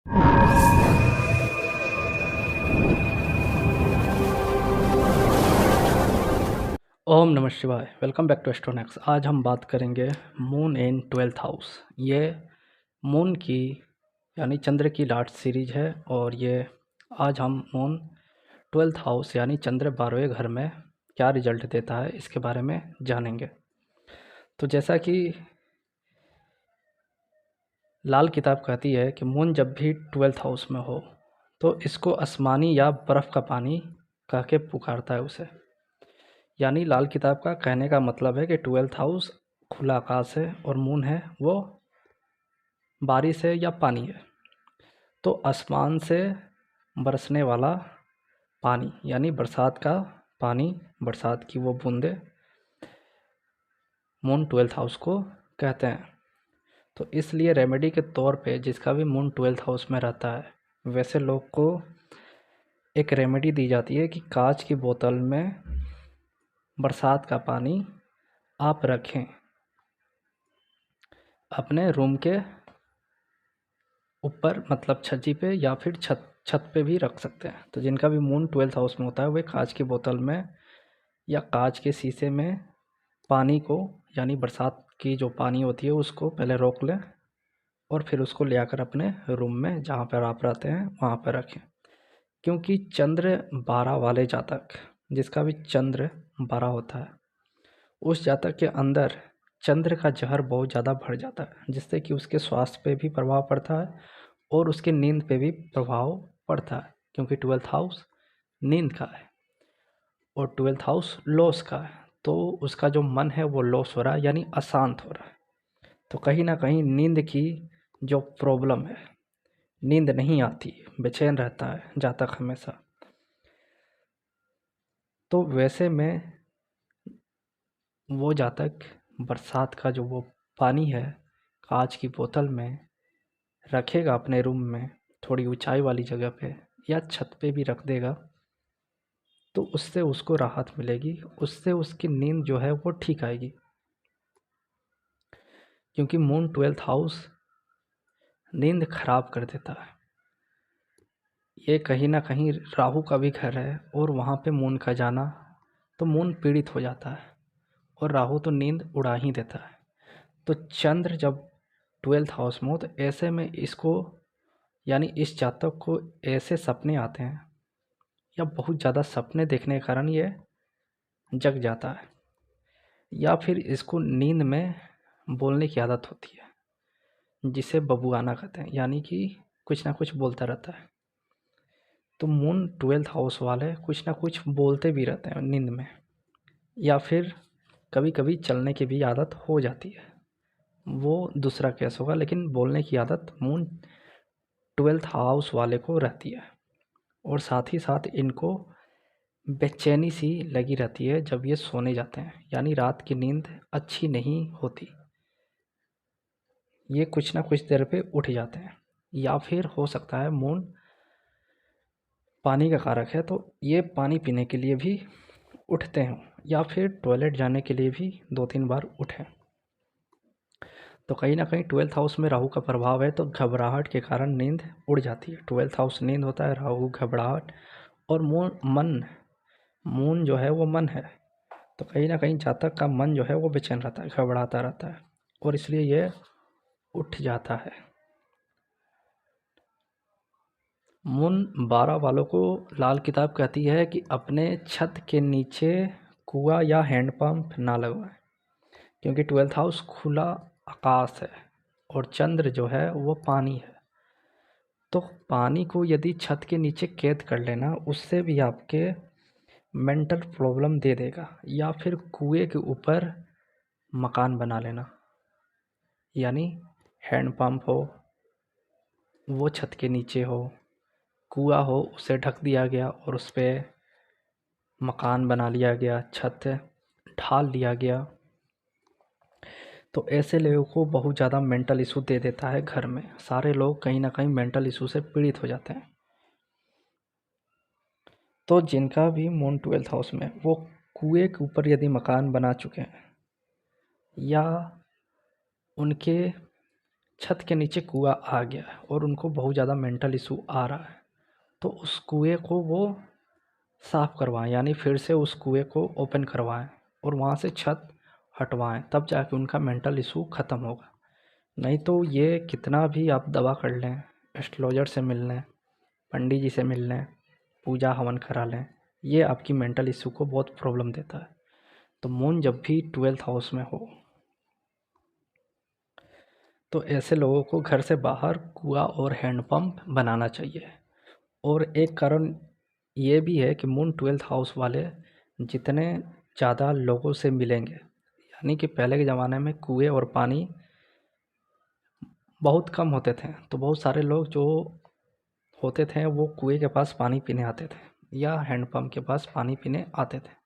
ओम नमः शिवाय। Welcome back to Astronox. आज हम बात करेंगे मून इन 12th हाउस। ये मून की यानी चंद्र की लास्ट सीरीज है और ये आज हम मून 12th हाउस यानी चंद्र 12वें घर में क्या रिजल्ट देता है इसके बारे में जानेंगे। तो जैसा कि लाल किताब कहती है कि मून जब भी 12th हाउस में हो तो इसको आसमानी या बर्फ़ का पानी कह के पुकारता है उसे। यानी लाल किताब का कहने का मतलब है कि 12th हाउस खुला आकाश है और मून है वो बारिश है या पानी है। तो आसमान से बरसने वाला पानी यानी बरसात का पानी, बरसात की वो बूंदें मून 12th हाउस को कहते हैं। तो इसलिए रेमेडी के तौर पे जिसका भी मून 12th हाउस में रहता है वैसे लोग को एक रेमेडी दी जाती है कि कांच की बोतल में बरसात का पानी आप रखें, अपने रूम के ऊपर मतलब छज्जी पे या फिर छत पे भी रख सकते हैं। तो जिनका भी मून 12th हाउस में होता है वे कांच की बोतल में या कांच के शीशे में पानी को यानी बरसात की जो पानी होती है उसको पहले रोक लें और फिर उसको ले आकर अपने रूम में जहाँ पर आप रहते हैं वहाँ पर रखें। क्योंकि चंद्र 12 वाले जातक, जिसका भी चंद्र 12 होता है, उस जातक के अंदर चंद्र का ज़हर बहुत ज़्यादा बढ़ जाता है जिससे कि उसके स्वास्थ्य पे भी प्रभाव पड़ता है और उसके नींद पे भी प्रभाव पड़ता है। क्योंकि 12th हाउस नींद का है और 12th हाउस लॉस का है, तो उसका जो मन है वो लॉस हो रहा है यानी अशांत हो रहा है। तो कहीं ना कहीं नींद की जो प्रॉब्लम है, नींद नहीं आती, बेचैन रहता है जातक हमेशा। तो वैसे में वो जातक बरसात का जो वो पानी है कांच की बोतल में रखेगा अपने रूम में, थोड़ी ऊंचाई वाली जगह पे या छत पे भी रख देगा, तो उससे उसको राहत मिलेगी, उससे उसकी नींद जो है वो ठीक आएगी। क्योंकि मून 12th हाउस नींद खराब कर देता है। ये कहीं ना कहीं राहु का भी घर है और वहाँ पे मून का जाना तो मून पीड़ित हो जाता है और राहु तो नींद उड़ा ही देता है। तो चंद्र जब 12th हाउस में हो तो ऐसे में इसको यानी इस जातक को ऐसे सपने आते हैं या बहुत ज़्यादा सपने देखने के कारण ये जग जाता है, या फिर इसको नींद में बोलने की आदत होती है जिसे बबुआना कहते हैं, यानी कि कुछ ना कुछ बोलता रहता है। तो मून 12th हाउस वाले कुछ ना कुछ बोलते भी रहते हैं नींद में, या फिर कभी कभी चलने की भी आदत हो जाती है, वो दूसरा केस होगा, लेकिन बोलने की आदत मून 12th हाउस वाले को रहती है। और साथ ही साथ इनको बेचैनी सी लगी रहती है जब ये सोने जाते हैं, यानी रात की नींद अच्छी नहीं होती, ये कुछ ना कुछ देर पे उठ जाते हैं। या फिर हो सकता है मून पानी का कारक है तो ये पानी पीने के लिए भी उठते हैं या फिर टॉयलेट जाने के लिए भी 2-3 बार उठें। तो कहीं ना कहीं 12th हाउस में राहु का प्रभाव है तो घबराहट के कारण नींद उड़ जाती है। 12th हाउस नींद होता है, राहु घबराहट, और मून जो है वो मन है, तो कहीं ना कहीं जातक का मन जो है वो बेचैन रहता है, घबराता रहता है और इसलिए ये उठ जाता है। मून 12 वालों को लाल किताब कहती है कि अपने छत के नीचे कुआं या हैंडपंप ना लगवाएं, क्योंकि 12th हाउस खुला आकाश है और चंद्र जो है वो पानी है। तो पानी को यदि छत के नीचे कैद कर लेना उससे भी आपके मेंटल प्रॉब्लम दे देगा, या फिर कुएं के ऊपर मकान बना लेना, यानी हैंडपंप हो वो छत के नीचे हो, कुआं हो उसे ढक दिया गया और उस पर मकान बना लिया गया, छत ढाल लिया गया, तो ऐसे लोगों को बहुत ज़्यादा मेंटल इशू दे देता है। घर में सारे लोग कहीं ना कहीं मेंटल इशू से पीड़ित हो जाते हैं। तो जिनका भी मून 12th हाउस में वो कुएं के ऊपर यदि मकान बना चुके हैं या उनके छत के नीचे कुआँ आ गया है और उनको बहुत ज़्यादा मेंटल इशू आ रहा है, तो उस कुएँ को वो साफ़ करवाएँ, यानी फिर से उस कुएँ को ओपन करवाएँ और वहाँ से छत हटवाएँ, तब जाके उनका मेंटल इशू ख़त्म होगा। नहीं तो ये कितना भी आप दवा कर लें, एस्ट्रोलॉजर से मिल लें, पंडित जी से मिल लें, पूजा हवन करा लें, ये आपकी मेंटल इशू को बहुत प्रॉब्लम देता है। तो मून जब भी 12th हाउस में हो तो ऐसे लोगों को घर से बाहर कुआँ और हैंडपंप बनाना चाहिए। और एक कारण ये भी है कि मून 12th हाउस वाले जितने ज़्यादा लोगों से मिलेंगे, यानी कि पहले के ज़माने में कुएँ और पानी बहुत कम होते थे, तो बहुत सारे लोग जो होते थे वो कुएँ के पास पानी पीने आते थे या हैंडपंप के पास पानी पीने आते थे।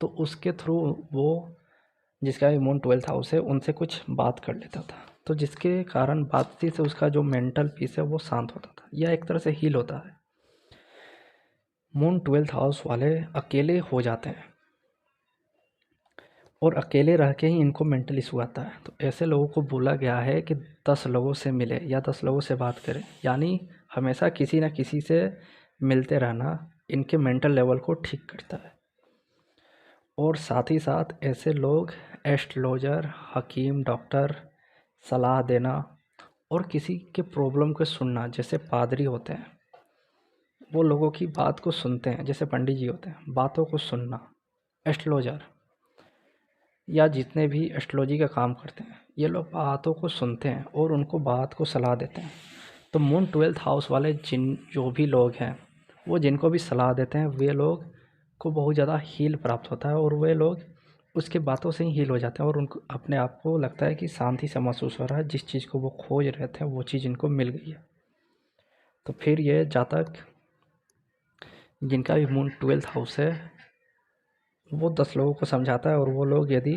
तो उसके थ्रू वो जिसका भी मून 12th हाउस है उनसे कुछ बात कर लेता था, तो जिसके कारण बातचीत से उसका जो मेंटल पीस है वो शांत होता था या एक तरह से हील होता है। मून 12th हाउस वाले अकेले हो जाते हैं और अकेले रह के ही इनको मेंटल इशू आता है, तो ऐसे लोगों को बोला गया है कि 10 लोगों से मिले या 10 लोगों से बात करें, यानी हमेशा किसी न किसी से मिलते रहना इनके मेंटल लेवल को ठीक करता है। और साथ ही साथ ऐसे लोग एस्ट्रोलॉजर, हकीम, डॉक्टर सलाह देना और किसी के प्रॉब्लम को सुनना, जैसे पादरी होते हैं वो लोगों की बात को सुनते हैं, जैसे पंडित जी होते हैं बातों को सुनना, एस्ट्रोलॉजर या जितने भी एस्ट्रोलॉजी का काम करते हैं ये लोग बातों को सुनते हैं और उनको बात को सलाह देते हैं। तो मून 12th हाउस वाले जो भी लोग हैं वो जिनको भी सलाह देते हैं वे लोग को बहुत ज़्यादा हील प्राप्त होता है और वे लोग उसके बातों से ही हील हो जाते हैं और उनको अपने आप को लगता है कि शांति से महसूस हो रहा है, जिस चीज़ को वो खोज रहे थे वो चीज़ इनको मिल गई है। तो फिर ये जातक जिनका भी मून 12th हाउस है वो 10 लोगों को समझाता है और वो लोग यदि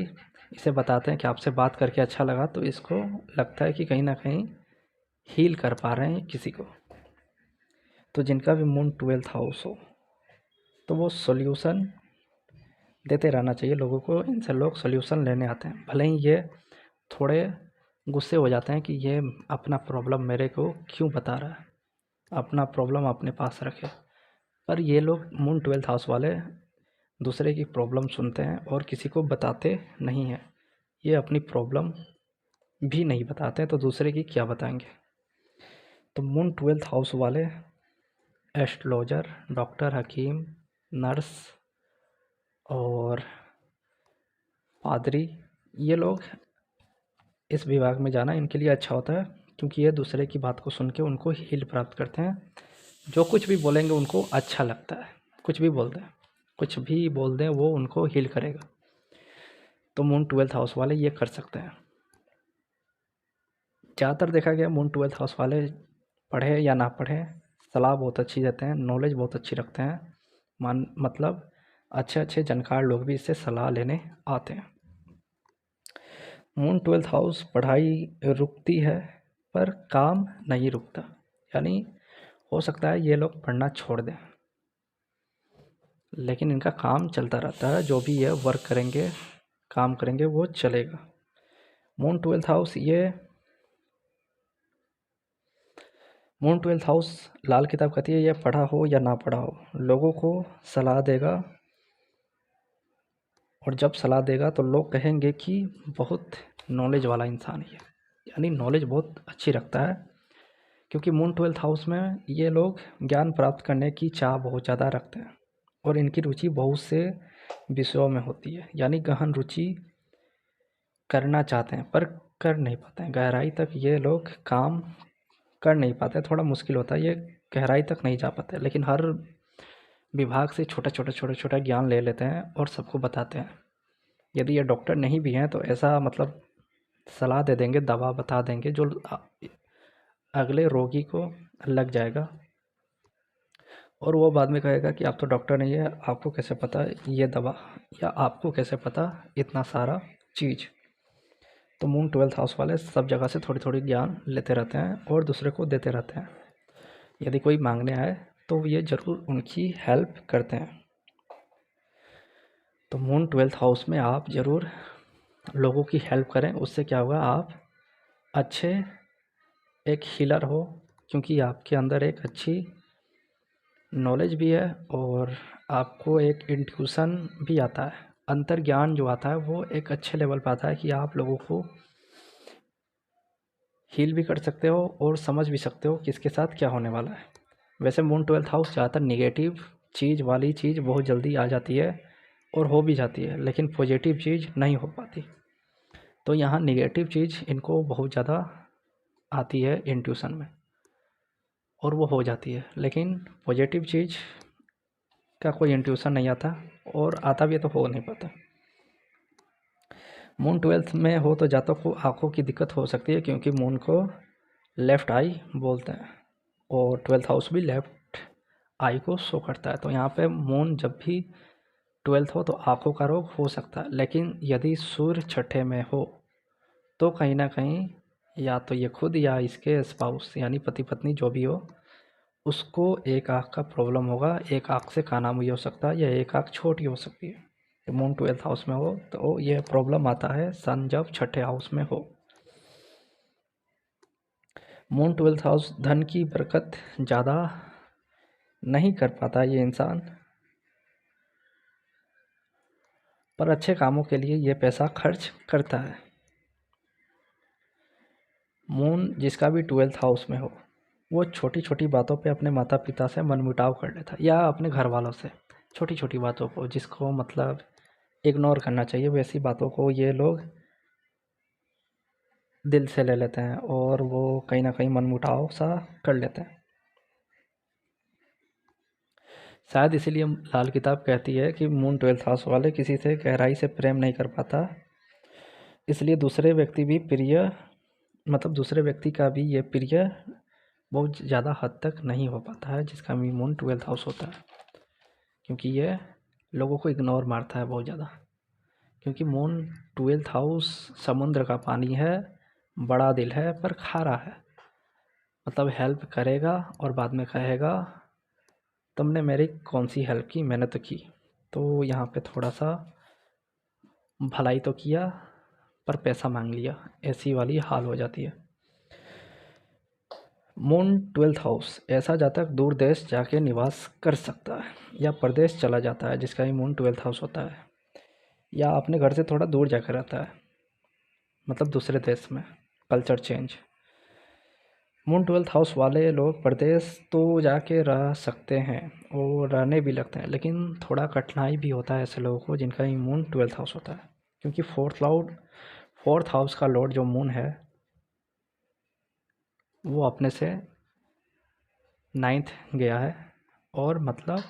इसे बताते हैं कि आपसे बात करके अच्छा लगा, तो इसको लगता है कि कहीं ना कहीं हील कर पा रहे हैं किसी को। तो जिनका भी मून 12th हाउस हो तो वो सॉल्यूशन देते रहना चाहिए लोगों को, इनसे लोग सॉल्यूशन लेने आते हैं। भले ही ये थोड़े गुस्से हो जाते हैं कि ये अपना प्रॉब्लम मेरे को क्यों बता रहा है, अपना प्रॉब्लम अपने पास रखे, पर ये लोग मून 12th हाउस वाले दूसरे की प्रॉब्लम सुनते हैं और किसी को बताते नहीं हैं। ये अपनी प्रॉब्लम भी नहीं बताते हैं तो दूसरे की क्या बताएंगे। तो मून 12th हाउस वाले एस्ट्रोलॉजर, डॉक्टर, हकीम, नर्स और पादरी, ये लोग इस विभाग में जाना इनके लिए अच्छा होता है, क्योंकि ये दूसरे की बात को सुन के उनको हील प्राप्त करते हैं। जो कुछ भी बोलेंगे उनको अच्छा लगता है, कुछ भी बोल दें, कुछ भी बोल दें वो उनको हील करेगा। तो मून 12th हाउस वाले ये कर सकते हैं। ज़्यादातर देखा गया मून 12th हाउस वाले पढ़े या ना पढ़े सलाह बहुत अच्छी देते हैं, नॉलेज बहुत अच्छी रखते हैं, मतलब अच्छे अच्छे जानकार लोग भी इससे सलाह लेने आते हैं। मून 12th हाउस पढ़ाई रुकती है पर काम नहीं रुकता, यानी हो सकता है ये लोग पढ़ना छोड़ दें लेकिन इनका काम चलता रहता है, जो भी ये वर्क करेंगे, काम करेंगे वो चलेगा। Moon 12th house moon 12th house Lal Kitab कहती है, ये पढ़ा हो या ना पढ़ा हो लोगों को सलाह देगा, और जब सलाह देगा तो लोग कहेंगे कि बहुत नॉलेज वाला इंसान है, यानी नॉलेज बहुत अच्छी रखता है, क्योंकि मून 12th हाउस में ये लोग ज्ञान प्राप्त करने की चाह बहुत ज़्यादा रखते हैं और इनकी रुचि बहुत से विषयों में होती है, यानी गहन रुचि करना चाहते हैं पर कर नहीं पाते हैं, गहराई तक ये लोग काम कर नहीं पाते, थोड़ा मुश्किल होता है, ये गहराई तक नहीं जा पाते, लेकिन हर विभाग से छोटा छोटा ज्ञान ले लेते हैं और सबको बताते हैं। यदि ये डॉक्टर नहीं भी हैं तो ऐसा मतलब सलाह दे देंगे, दवा बता देंगे जो अगले रोगी को लग जाएगा और वो बाद में कहेगा कि आप तो डॉक्टर नहीं है, आपको कैसे पता ये दवा, या आपको कैसे पता इतना सारा चीज़। तो मून 12th हाउस वाले सब जगह से थोड़ी थोड़ी ज्ञान लेते रहते हैं और दूसरे को देते रहते हैं। यदि कोई मांगने आए तो ये ज़रूर उनकी हेल्प करते हैं। तो मून 12th हाउस में आप ज़रूर लोगों की हेल्प करें, उससे क्या होगा आप अच्छे एक हीलर हो, क्योंकि आपके अंदर एक अच्छी नॉलेज भी है और आपको एक इंट्यूशन भी आता है। अंतर्ज्ञान जो आता है वो एक अच्छे लेवल पे आता है कि आप लोगों को हील भी कर सकते हो और समझ भी सकते हो किसके साथ क्या होने वाला है। वैसे मून 12th हाउस ज़्यादातर नेगेटिव चीज़ वाली चीज़ बहुत जल्दी आ जाती है और हो भी जाती है, लेकिन पॉजिटिव चीज़ नहीं हो पाती। तो यहाँ नेगेटिव चीज़ इनको बहुत ज़्यादा आती है इंट्यूशन में और वो हो जाती है, लेकिन पॉजिटिव चीज़ का कोई इंट्यूशन नहीं आता और आता भी है तो हो नहीं पाता। मून 12th में हो तो जातक को आँखों की दिक्कत हो सकती है, क्योंकि मून को लेफ़्ट आई बोलते हैं और 12th हाउस भी लेफ़्ट आई को शो करता है। तो यहाँ पे मून जब भी 12th हो तो आँखों का रोग हो सकता है, लेकिन यदि सूर्य छठे में हो तो कहीं ना कहीं या तो ये खुद या इसके स्पाउस यानी पति पत्नी जो भी हो उसको एक आँख का प्रॉब्लम होगा, एक आँख से काना भी हो सकता है या एक आँख छोटी हो सकती है। मून 12th हाउस में हो तो यह प्रॉब्लम आता है सन जब छठे हाउस में हो। मून 12th हाउस धन की बरकत ज़्यादा नहीं कर पाता ये इंसान, पर अच्छे कामों के लिए ये पैसा खर्च करता है। मून जिसका भी 12th हाउस में हो वो छोटी छोटी बातों पे अपने माता पिता से मनमुटाव कर लेता है या अपने घर वालों से, छोटी छोटी बातों को जिसको मतलब इग्नोर करना चाहिए वैसी बातों को ये लोग दिल से ले लेते हैं और वो कहीं ना कहीं मनमुटाव सा कर लेते हैं। शायद इसीलिए लाल किताब कहती है कि मून 12th हाउस वाले किसी से गहराई से प्रेम नहीं कर पाता, इसलिए दूसरे व्यक्ति भी प्रिय मतलब दूसरे व्यक्ति का भी ये प्रिय बहुत ज़्यादा हद तक नहीं हो पाता है जिसका भी मून 12th हाउस होता है, क्योंकि ये लोगों को इग्नोर मारता है बहुत ज़्यादा। क्योंकि मून 12th हाउस समुद्र का पानी है, बड़ा दिल है पर खारा है, मतलब हेल्प करेगा और बाद में कहेगा तुमने मेरी कौन सी हेल्प की, मैंने तो की। तो यहाँ पे थोड़ा सा भलाई तो किया पर पैसा मांग लिया, ऐसी वाली हाल हो जाती है। मून 12th हाउस ऐसा जातक दूर देश जाके निवास कर सकता है या परदेश चला जाता है जिसका ही मून 12th हाउस होता है, या अपने घर से थोड़ा दूर जाकर रहता है, मतलब दूसरे देश में, culture change. Moon 12th house वाले लोग परदेश तो जाके रह सकते हैं और रहने भी लगते हैं, लेकिन थोड़ा कठिनाई भी होता है ऐसे लोगों को जिनका ही मून 12th हाउस होता है, क्योंकि फोर्थ हाउस का लॉर्ड जो मून है वो अपने से 9th गया है और मतलब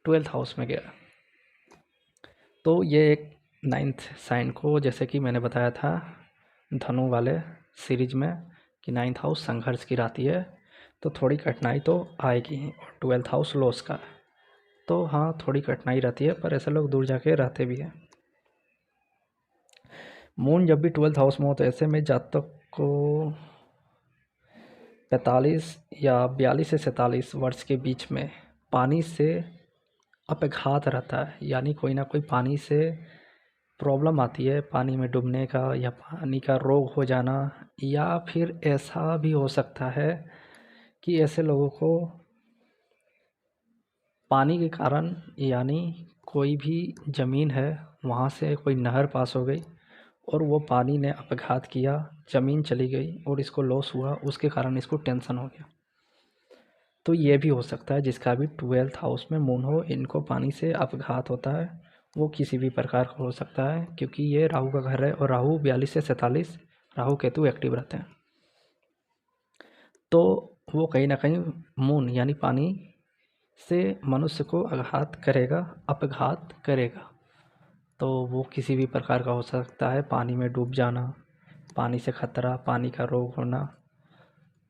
12th हाउस में गया। तो ये एक 9th साइन को, जैसे कि मैंने बताया था धनु वाले सीरीज में कि 9th हाउस संघर्ष की राती है, तो थोड़ी कठिनाई तो आएगी। और 12th हाउस लॉस का, तो हाँ थोड़ी कठिनाई रहती है, पर ऐसे लोग दूर जाके रहते भी हैं। मून जब भी 12th हाउस में हो तो ऐसे में जातक को 45 या 42 से 47 वर्ष के बीच में पानी से अपघात रहता है, यानी कोई ना कोई पानी से प्रॉब्लम आती है, पानी में डूबने का या पानी का रोग हो जाना, या फिर ऐसा भी हो सकता है कि ऐसे लोगों को पानी के कारण, यानी कोई भी ज़मीन है वहाँ से कोई नहर पास हो गई और वो पानी ने अपघात किया, ज़मीन चली गई और इसको लॉस हुआ, उसके कारण इसको टेंशन हो गया। तो ये भी हो सकता है जिसका भी 12th हाउस में मून हो, इनको पानी से अपघात होता है, वो किसी भी प्रकार का हो सकता है, क्योंकि ये राहु का घर है और राहु 42 से 47 राहु केतु एक्टिव रहते हैं। तो वो कहीं ना कहीं मून यानी पानी से मनुष्य को आघात करेगा, अपघात करेगा। तो वो किसी भी प्रकार का हो सकता है, पानी में डूब जाना, पानी से खतरा, पानी का रोग होना,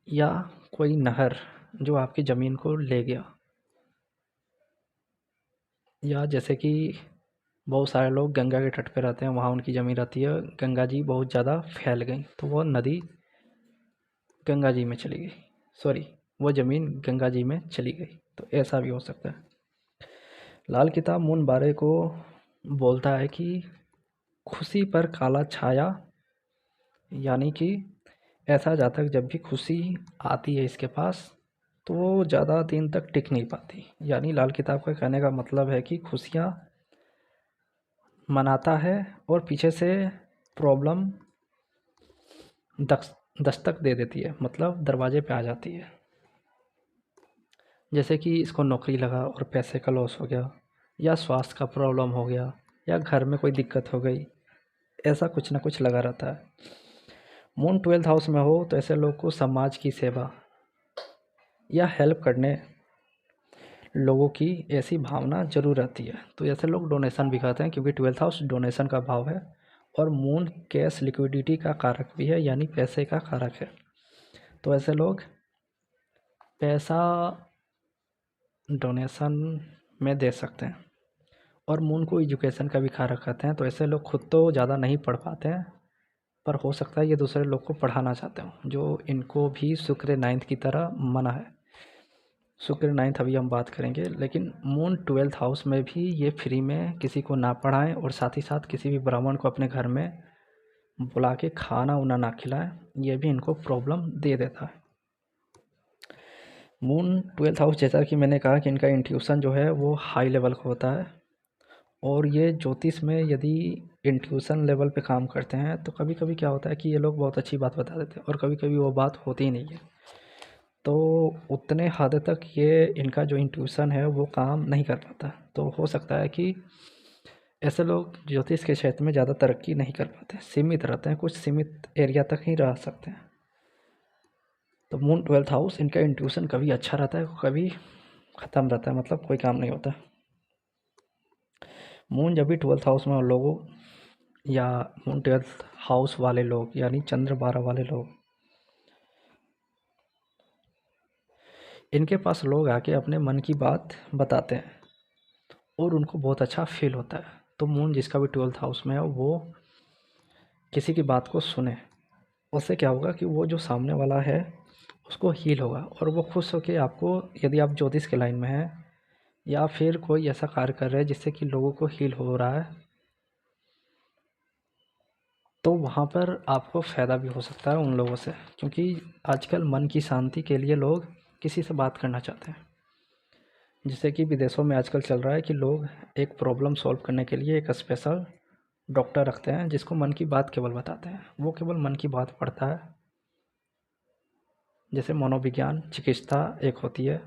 या कोई नहर जो आपकी ज़मीन को ले गया, या जैसे कि बहुत सारे लोग गंगा के तट पे रहते हैं, वहाँ उनकी ज़मीन रहती है, गंगा जी बहुत ज़्यादा फैल गई तो वो नदी गंगा जी में चली गई, सॉरी वो ज़मीन गंगा जी में चली गई, तो ऐसा भी हो सकता है। लाल किताब मून बारे को बोलता है कि खुशी पर काला छाया, यानी कि ऐसा जातक जब भी खुशी आती है इसके पास तो वो ज़्यादा दिन तक टिक नहीं पाती। यानी लाल किताब का कहने का मतलब है कि खुशियाँ मनाता है और पीछे से प्रॉब्लम दस्तक दे देती है, मतलब दरवाजे पे आ जाती है। जैसे कि इसको नौकरी लगा और पैसे का लॉस हो गया, या स्वास्थ्य का प्रॉब्लम हो गया, या घर में कोई दिक्कत हो गई, ऐसा कुछ ना कुछ लगा रहता है। मून 12th हाउस में हो तो ऐसे लोग को समाज की सेवा या हेल्प करने लोगों की ऐसी भावना ज़रूर रहती है। तो ऐसे लोग डोनेशन भी करते हैं क्योंकि 12th हाउस डोनेशन का भाव है और मून कैश लिक्विडिटी का कारक भी है, यानी पैसे का कारक है। तो ऐसे लोग पैसा डोनेशन में दे सकते हैं। और मून को एजुकेशन का भी कारक कहते हैं। तो ऐसे लोग खुद तो ज़्यादा नहीं पढ़ पाते हैं, पर हो सकता है ये दूसरे लोग को पढ़ाना चाहते हो, जो इनको भी शुक्र 9th की तरह मना है। शुक्र 9th अभी हम बात करेंगे, लेकिन मून 12th हाउस में भी ये फ्री में किसी को ना पढ़ाएं और साथ ही साथ किसी भी ब्राह्मण को अपने घर में बुला के खाना उना ना खिलाएं, ये भी इनको प्रॉब्लम दे देता है। मून 12th हाउस, जैसा कि मैंने कहा कि इनका इंट्यूशन जो है वो हाई लेवल का होता है, और ये ज्योतिष में यदि इंट्यूशन लेवल पे काम करते हैं तो कभी कभी क्या होता है कि ये लोग बहुत अच्छी बात बता देते हैं और कभी कभी वो बात होती ही नहीं है। तो उतने हद तक ये इनका जो इंट्यूशन है वो काम नहीं कर पाता। तो हो सकता है कि ऐसे लोग ज्योतिष के क्षेत्र में ज़्यादा तरक्की नहीं कर पाते, सीमित रहते हैं, कुछ सीमित एरिया तक ही रह सकते हैं। तो मून 12th हाउस, इनका इंट्यूशन कभी अच्छा रहता है, कभी ख़त्म रहता है, मतलब कोई काम नहीं होता। मून जब भी 12th हाउस में लोगों या मून 12th हाउस वाले लोग यानी चंद्र 12 वाले लोग, इनके पास लोग आके अपने मन की बात बताते हैं और उनको बहुत अच्छा फील होता है। तो मून जिसका भी 12th हाउस में है वो किसी की बात को सुने, उससे क्या होगा कि वो जो सामने वाला है उसको हील होगा और वो खुश होकर आपको, यदि आप ज्योतिष के लाइन में हैं या फिर कोई ऐसा कार्य कर रहे हैं जिससे कि लोगों को हील हो रहा है, तो वहाँ पर आपको फ़ायदा भी हो सकता है उन लोगों से, क्योंकि आजकल मन की शांति के लिए लोग किसी से बात करना चाहते हैं। जैसे कि विदेशों में आजकल चल रहा है कि लोग एक प्रॉब्लम सॉल्व करने के लिए एक स्पेशल डॉक्टर रखते हैं जिसको मन की बात केवल बताते हैं, वो केवल मन की बात पढ़ता है। जैसे मनोविज्ञान चिकित्सा एक होती है,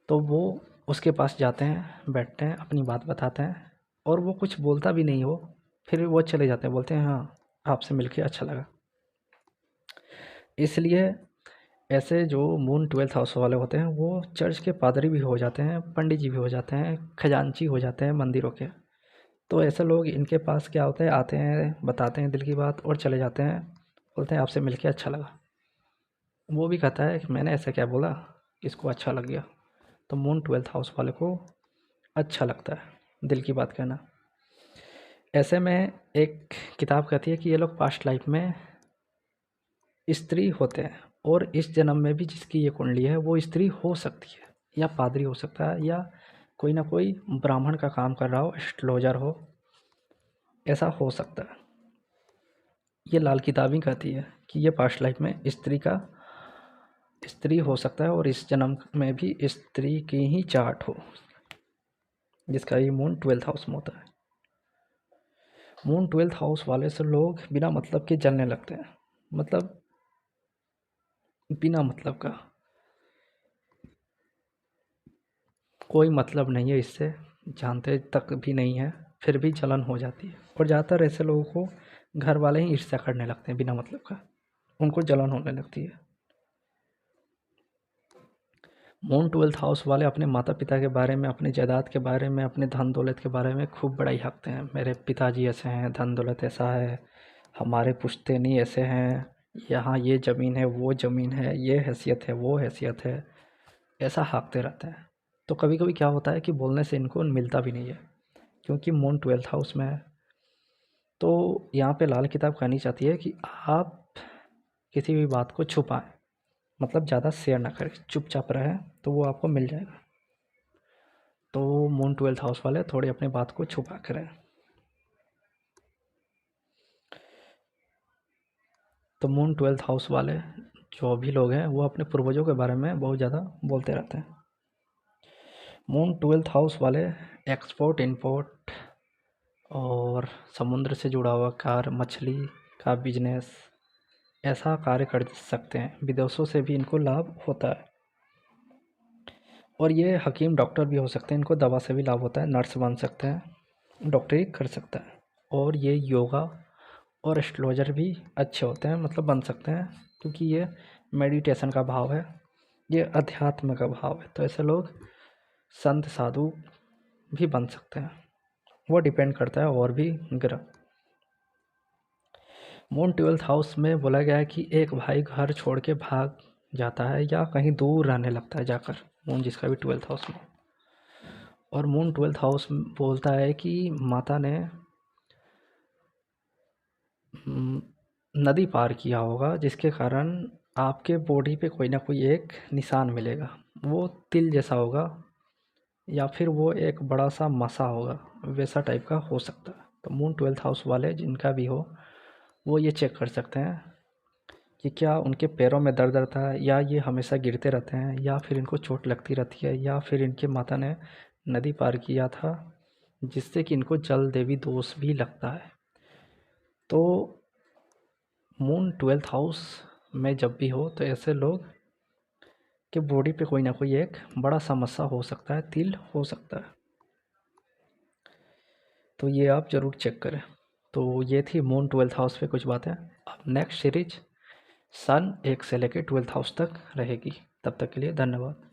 तो वो उसके पास जाते हैं, बैठते हैं, अपनी बात बताते हैं और वो कुछ बोलता भी नहीं हो, फिर वो चले जाते हैं, बोलते हैं हाँ आपसे मिलके अच्छा लगा। इसलिए ऐसे जो मून 12th हाउस वाले होते हैं वो चर्च के पादरी भी हो जाते हैं, पंडित जी भी हो जाते हैं, खजांची हो जाते हैं मंदिरों के। तो ऐसे लोग, इनके पास क्या होता है, आते हैं, बताते हैं दिल की बात और चले जाते हैं, बोलते हैं आपसे मिलके अच्छा लगा। वो भी कहता है कि मैंने ऐसा क्या बोला, इसको अच्छा लग गया। तो मून 12th हाउस वाले को अच्छा लगता है दिल की बात कहना। ऐसे में एक किताब कहती है कि ये लोग पास्ट लाइफ में स्त्री होते हैं और इस जन्म में भी जिसकी ये कुंडली है वो स्त्री हो सकती है, या पादरी हो सकता है, या कोई ना कोई ब्राह्मण का काम कर रहा हो, एस्ट्रोलॉजर हो, ऐसा हो सकता है। ये लाल किताबी कहती है कि ये पास्ट लाइफ में स्त्री हो सकता है और इस जन्म में भी स्त्री की ही चार्ट हो, जिसका ये मून 12th हाउस में होता है। मून 12th हाउस वाले से लोग बिना मतलब के जलने लगते हैं, मतलब बिना मतलब का, कोई मतलब नहीं है इससे, जानते तक भी नहीं है, फिर भी जलन हो जाती है। और ज़्यादातर ऐसे लोगों को घर वाले ही ईर्ष्या करने लगते हैं बिना मतलब का, उनको जलन होने लगती है। मून 12th हाउस वाले अपने माता पिता के बारे में, अपनी जायदाद के बारे में, अपने धन दौलत के बारे में खूब बड़ाई हाँकते हैं। मेरे पिताजी ऐसे हैं, धन दौलत ऐसा है, हमारे पुश्तैनी ऐसे हैं, यहाँ ये ज़मीन है, वो ज़मीन है, ये हैसियत है, वो हैसियत है, ऐसा हाँकते रहते हैं। तो कभी कभी क्या होता है कि बोलने से इनको मिलता भी नहीं है, क्योंकि मून 12th हाउस में है। तो यहाँ पे लाल किताब कहनी चाहती है कि आप किसी भी बात को छुपाएं, मतलब ज़्यादा शेयर ना करें, चुपचाप रहें, तो वो आपको मिल जाएगा। तो मून 12th हाउस वाले थोड़ी अपनी बात को छुपा कर रहें। तो मून 12th हाउस वाले जो भी लोग हैं वो अपने पूर्वजों के बारे में बहुत ज़्यादा बोलते रहते हैं। मून 12th हाउस वाले एक्सपोर्ट इंपोर्ट और समुद्र से जुड़ा हुआ कार्य, मछली का बिजनेस, ऐसा कार्य कर सकते हैं। विदेशों से भी इनको लाभ होता है। और ये हकीम डॉक्टर भी हो सकते हैं, इनको दवा से भी लाभ होता है। नर्स बन सकते हैं, डॉक्टरी कर सकता है। और ये योगा और एस्ट्रोलॉजर भी अच्छे होते हैं, मतलब बन सकते हैं, क्योंकि ये मेडिटेशन का भाव है, ये अध्यात्म का भाव है। तो ऐसे लोग संत साधु भी बन सकते हैं, वो डिपेंड करता है और भी ग्रह। मून 12th हाउस में बोला गया है कि एक भाई घर छोड़ के भाग जाता है या कहीं दूर रहने लगता है जाकर, मून जिसका भी 12th हाउस में। और मून 12th हाउस बोलता है कि माता ने नदी पार किया होगा, जिसके कारण आपके बॉडी पे कोई ना कोई एक निशान मिलेगा। वो तिल जैसा होगा या फिर वो एक बड़ा सा मसा होगा, वैसा टाइप का हो सकता है। तो मून 12th हाउस वाले जिनका भी हो वो ये चेक कर सकते हैं कि क्या उनके पैरों में दर्द रहता है, या ये हमेशा गिरते रहते हैं, या फिर इनको चोट लगती रहती है, या फिर इनके माता ने नदी पार किया था जिससे कि इनको जल देवी दोष भी लगता है। तो मून 12th हाउस में जब भी हो तो ऐसे लोग के बॉडी पे कोई ना कोई एक बड़ा समस्या हो सकता है, तिल हो सकता है। तो ये आप ज़रूर चेक करें। तो ये थी मून 12th हाउस पे कुछ बातें। अब नेक्स्ट सीरीज सन 1 से लेकर 12th हाउस तक रहेगी। तब तक के लिए धन्यवाद।